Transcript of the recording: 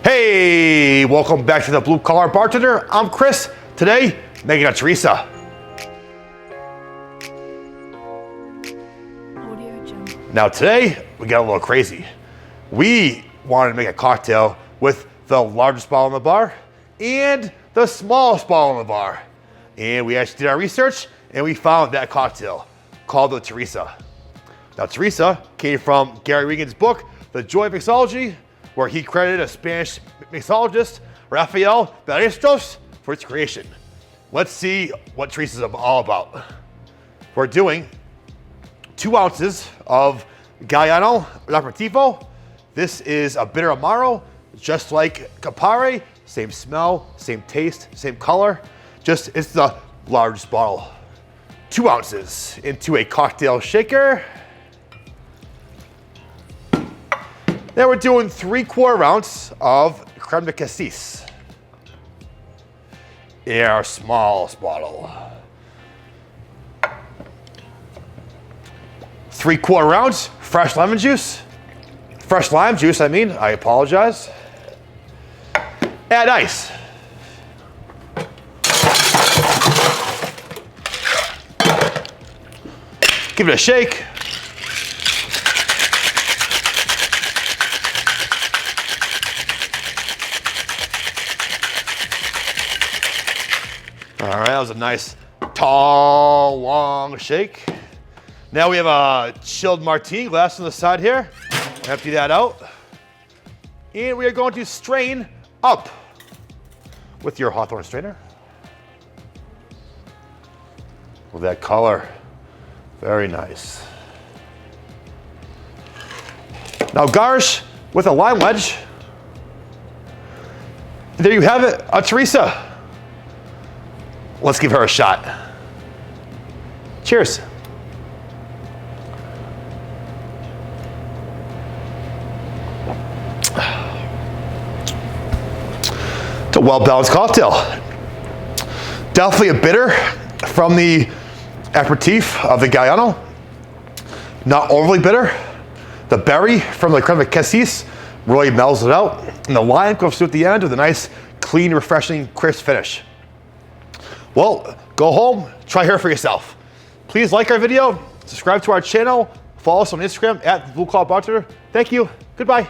Hey, welcome back to the Blue Collar Bartender. I'm Chris. Today, making a Teresa. Now today, we got a little crazy. We wanted to make a cocktail with the largest bottle in the bar and the smallest bottle in the bar. And we actually did our research and we found that cocktail called the Teresa. Now Teresa came from Gary Regan's book, The Joy of Mixology, where he credited a Spanish mixologist, Rafael Ballesteros, for its creation. Let's see what Teresa's all about. We're doing 2 ounces of Galliano L'Aperitivo. This is a bitter Amaro, just like Campari, same smell, same taste, same color. Just, it's the largest bottle. 2 ounces into a cocktail shaker. Then we're doing 3/4 ounce of Crème de Cassis in our smallest bottle. 3/4 ounce fresh lemon juice. Fresh lime juice, I apologize. Add ice. Give it a shake. All right, that was a nice, tall, long shake. Now we have a chilled martini glass on the side here. Empty that out. And we are going to strain up with your Hawthorne strainer. With that color, very nice. Now garnish with a lime wedge. There you have it, a Teresa. Let's give her a shot. Cheers. It's a well-balanced cocktail. Definitely a bitter from the aperitif of the Galliano. Not overly bitter. The berry from the Crème de Cassis really mellows it out. And the lime comes through at the end with a nice, clean, refreshing, crisp finish. Well, go home, try her for yourself. Please like our video, subscribe to our channel, follow us on Instagram at The Blue Collar Bartender. Thank you, goodbye.